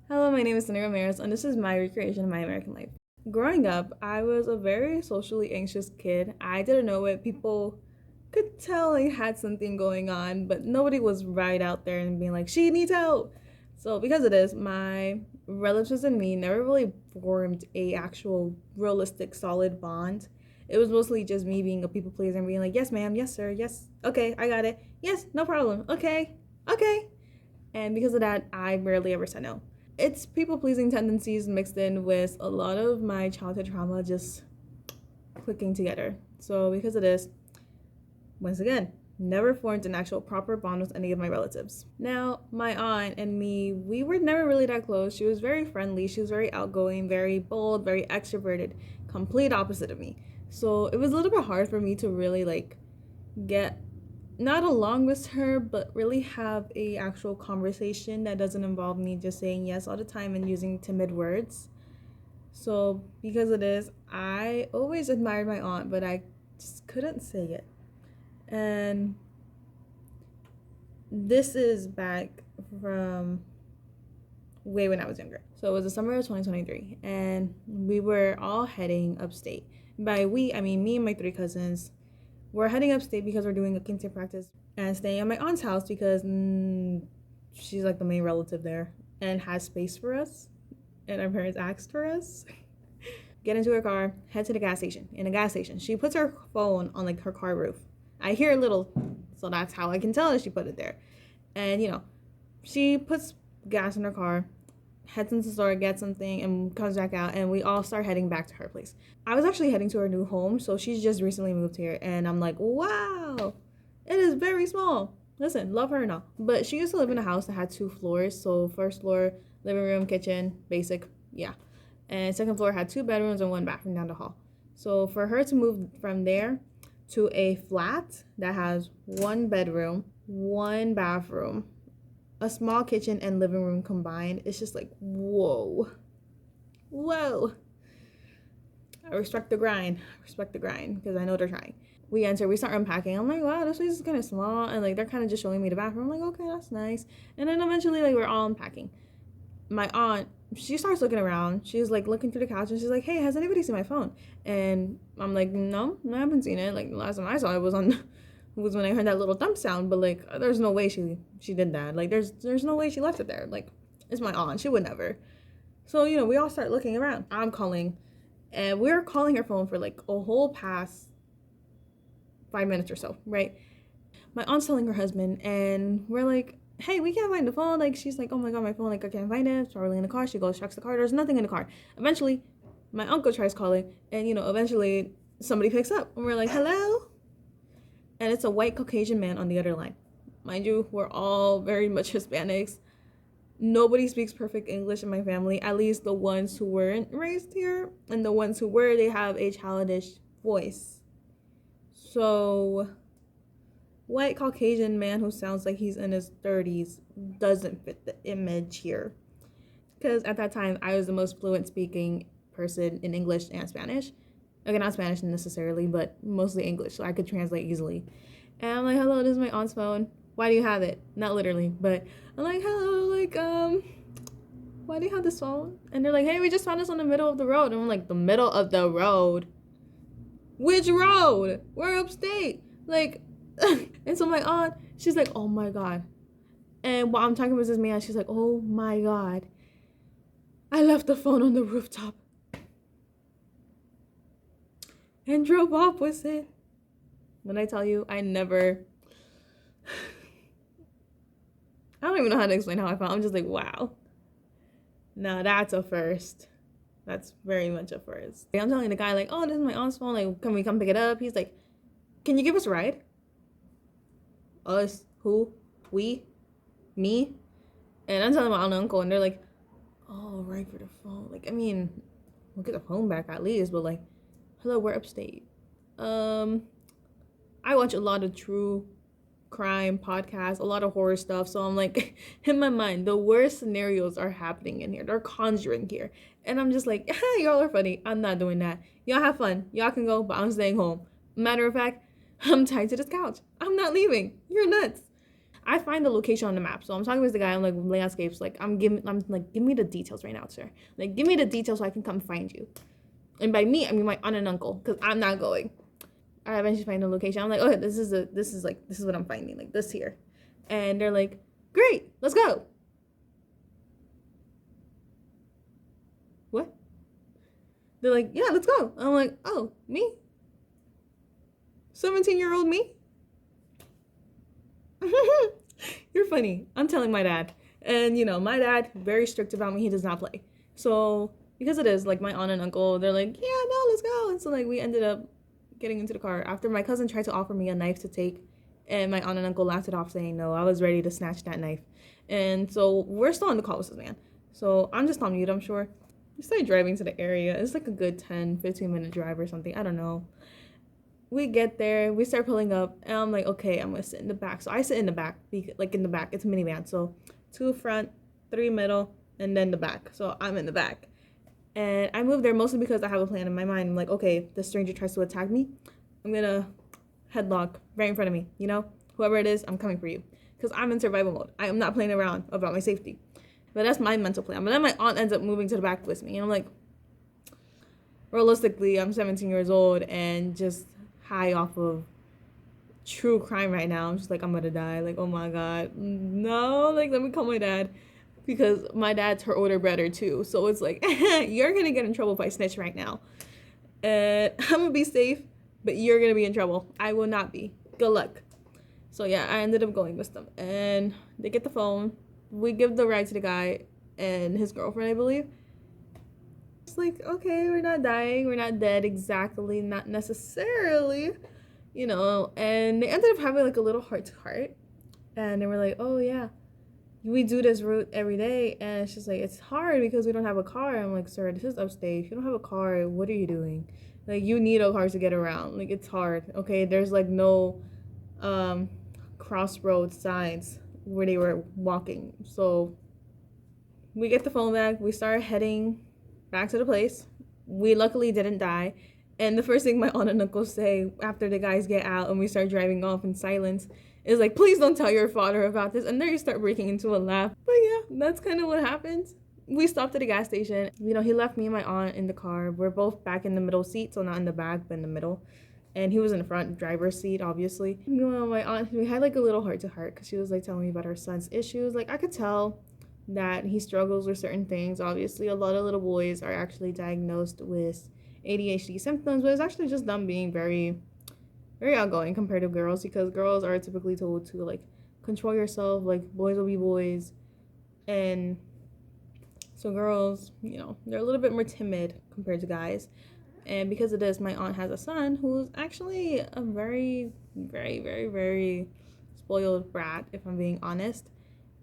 Hello, my name is Sunny Ramirez, and this is my recreation of my American life. Growing up, I was a very socially anxious kid. I didn't know it. People could tell I had something going on, but nobody was right out there and being like, she needs help. So because of this, my relatives and me never really formed a actual realistic solid bond. It was mostly just me being a people pleaser and being like, yes, ma'am, yes, sir, yes, okay, I got it, yes, no problem, okay, okay. And because of that, I rarely ever said no. It's people pleasing tendencies mixed in with a lot of my childhood trauma just clicking together. So, because of this, once again, never formed an actual proper bond with any of my relatives. Now, my aunt and me, we were never really that close. She was very friendly, she was very outgoing, very bold, very extroverted, complete opposite of me. So, it was a little bit hard for me to really get not along with her, but really have a actual conversation that doesn't involve me just saying yes all the time and using timid words. So because of this, I always admired my aunt, but I just couldn't say it. And this is back from way when I was younger. So it was the summer of 2023, and we were all heading upstate. By we, I mean me and my three cousins. We're heading upstate because we're doing a Kinte practice and staying at my aunt's house because she's like the main relative there and has space for us. And our parents asked for us. Get into her car, head to the gas station. In the gas station, she puts her phone on like her car roof. I hear a little, so that's how I can tell that she put it there. And she puts gas in her car, heads into the store, gets something, and comes back out, and we all start heading back to her place. I was actually heading to her new home, so she's just recently moved here, and I'm like, wow, it is very small. Listen, love her and all. But she used to live in a house that had 2 floors, so first floor, living room, kitchen, basic, yeah. And second floor had 2 bedrooms and 1 bathroom down the hall. So for her to move from there to a flat that has 1 bedroom, 1 bathroom, a small kitchen and living room combined, it's just like, whoa. I respect the grind, because I know they're trying. We start unpacking. I'm like, wow, this place is kind of small, and like they're kind of just showing me the bathroom. I'm like, okay, that's nice. And then eventually, like, we're all unpacking. My aunt, she starts looking around. She's like looking through the couch, and she's like, hey, has anybody seen my phone? And I'm like, no, I haven't seen it. Like the last time I saw it was was when I heard that little thump sound. But like, there's no way she did that. Like, there's no way she left it there. Like, it's my aunt. She would never. So we all start looking around. I'm calling, and we're calling her phone for like a whole past 5 minutes or so, right? My aunt's telling her husband, and we're like, hey, we can't find the phone. Like, she's like, oh my god, my phone, like, I can't find it. It's probably in the car. She goes, checks the car. There's nothing in the car. Eventually, my uncle tries calling, and eventually somebody picks up, and we're like, hello? And it's a white Caucasian man on the other line. Mind you, we're all very much Hispanics. Nobody speaks perfect English in my family, at least the ones who weren't raised here, and the ones who were, they have a childish voice. So, white Caucasian man who sounds like he's in his 30s doesn't fit the image here. Because at that time, I was the most fluent speaking person in English and Spanish. Okay, not Spanish necessarily, but mostly English, so I could translate easily. And I'm like, hello, this is my aunt's phone. Why do you have it? Not literally, but I'm like, hello, like, why do you have this phone? And they're like, hey, we just found this on the middle of the road. And I'm like, the middle of the road? Which road? We're upstate. Like, and so my aunt, she's like, oh my god. And while I'm talking with this man, she's like, oh my god, I left the phone on the rooftop and drove off with it. When I tell you, I don't even know how to explain how I felt. I'm just like, wow. Now that's a first. That's very much a first. I'm telling the guy, like, oh, this is my aunt's phone. Like, can we come pick it up? He's like, can you give us a ride? Us? Who? We? Me? And I'm telling my aunt and uncle, and they're like, oh, right, for the phone. Like, I mean, we'll get the phone back at least, but like, hello, we're upstate. I watch a lot of true crime podcasts, a lot of horror stuff. So I'm like, in my mind, the worst scenarios are happening in here. They're conjuring here. And I'm just like, y'all are funny. I'm not doing that. Y'all have fun. Y'all can go, but I'm staying home. Matter of fact, I'm tied to this couch. I'm not leaving. You're nuts. I find the location on the map. So I'm talking with the guy. I'm like, landscapes. Like, I'm like, give me the details right now, sir. Like, give me the details so I can come find you. And by me, I mean my aunt and uncle, because I'm not going. I eventually find the location. I'm like, okay, this is what I'm finding, like this here. And they're like, great, let's go. What? They're like, yeah, let's go. I'm like, oh, me? 17-year-old me? You're funny. I'm telling my dad. And, my dad, very strict about me. He does not play. So, because it is, like, my aunt and uncle, they're like, yeah, no, let's go. And so, like, we ended up getting into the car after my cousin tried to offer me a knife to take. And my aunt and uncle laughed it off saying no. I was ready to snatch that knife. And so, we're still on the call with this man. So, I'm just on mute, I'm sure. We started driving to the area. It's like a good 10, 15-minute drive or something. I don't know. We get there, we start pulling up, and I'm like, okay, I'm gonna sit in the back. So I sit in the back, like in the back. It's a minivan, so 2 front, 3 middle, and then the back. So I'm in the back, and I moved there mostly because I have a plan in my mind. I'm like, okay, the stranger tries to attack me, I'm gonna headlock right in front of me. Whoever it is, I'm coming for you, because I'm in survival mode. I am not playing around about my safety. But that's my mental plan. But then my aunt ends up moving to the back with me, and I'm like, realistically, I'm 17 years old and just high off of true crime right now. I'm just like, I'm gonna die. Like, oh my god, no. Like, let me call my dad, because my dad's her older brother too. So it's like, you're gonna get in trouble if I snitch right now, and I'm gonna be safe, but you're gonna be in trouble. I will not be. Good luck. So yeah, I ended up going with them, and they get the phone. We give the ride to the guy and his girlfriend, I believe. It's like, okay, we're not dying, we're not dead exactly, not necessarily, and they ended up having like a little heart to heart, and they were like, oh yeah, we do this route every day, and it's just like, it's hard because we don't have a car. I'm like, sir, this is upstate. If you don't have a car, what are you doing? Like, you need a car to get around. Like, it's hard. Okay, there's like no crossroads signs where they were walking. So we get the phone back, we start heading back to the place. We luckily didn't die. And the first thing my aunt and uncle say after the guys get out and we start driving off in silence is like, please don't tell your father about this. And then you start breaking into a laugh. But yeah, that's kind of what happens. We stopped at a gas station. He left me and my aunt in the car. We're both back in the middle seat, so not in the back, but in the middle. And he was in the front driver's seat, obviously. My aunt, we had like a little heart to heart because she was like telling me about her son's issues. Like, I could tell that he struggles with certain things. Obviously, a lot of little boys are actually diagnosed with ADHD symptoms, but it's actually just them being very, very outgoing compared to girls, because girls are typically told to like control yourself, like boys will be boys, and so girls, they're a little bit more timid compared to guys. And because of this, my aunt has a son who's actually a very, very, very, very spoiled brat, if I'm being honest.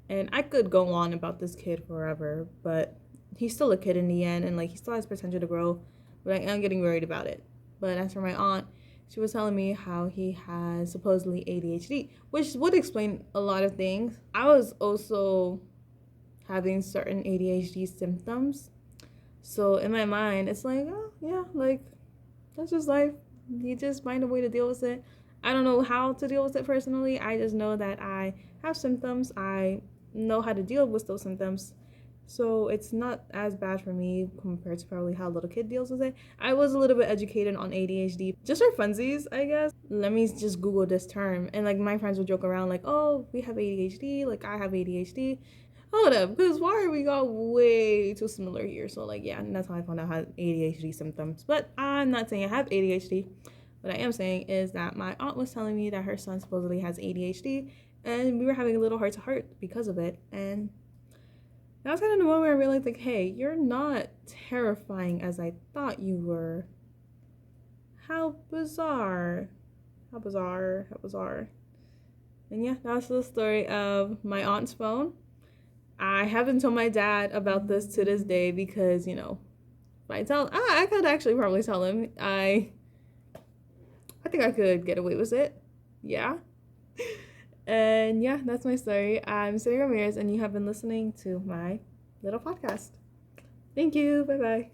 And I could go on about this kid forever, but he's still a kid in the end, and like, he still has potential to grow, but I am getting worried about it. But as for my aunt, she was telling me how he has supposedly ADHD, which would explain a lot of things. I was also having certain ADHD symptoms. So in my mind, it's like, oh yeah, like, that's just life. You just find a way to deal with it. I don't know how to deal with it personally. I just know that I have symptoms. I know how to deal with those symptoms. So it's not as bad for me compared to probably how a little kid deals with it. I was a little bit educated on ADHD, just for funsies, I guess. Let me just Google this term. And like, my friends would joke around like, oh, we have ADHD, like I have ADHD. Hold up, because why are we all way too similar here? So like, yeah, and that's how I found out I had ADHD symptoms. But I'm not saying I have ADHD. What I am saying is that my aunt was telling me that her son supposedly has ADHD, and we were having a little heart to heart because of it. And that was kind of the moment where I realized, like, hey, you're not terrifying as I thought you were. How bizarre. How bizarre. How bizarre. And yeah, that's the story of my aunt's phone. I haven't told my dad about this to this day because, if I tell, I could actually probably tell him. I think I could get away with it. Yeah. And yeah, that's my story. I'm Cindy Ramirez, and you have been listening to my little podcast. Thank you. Bye-bye.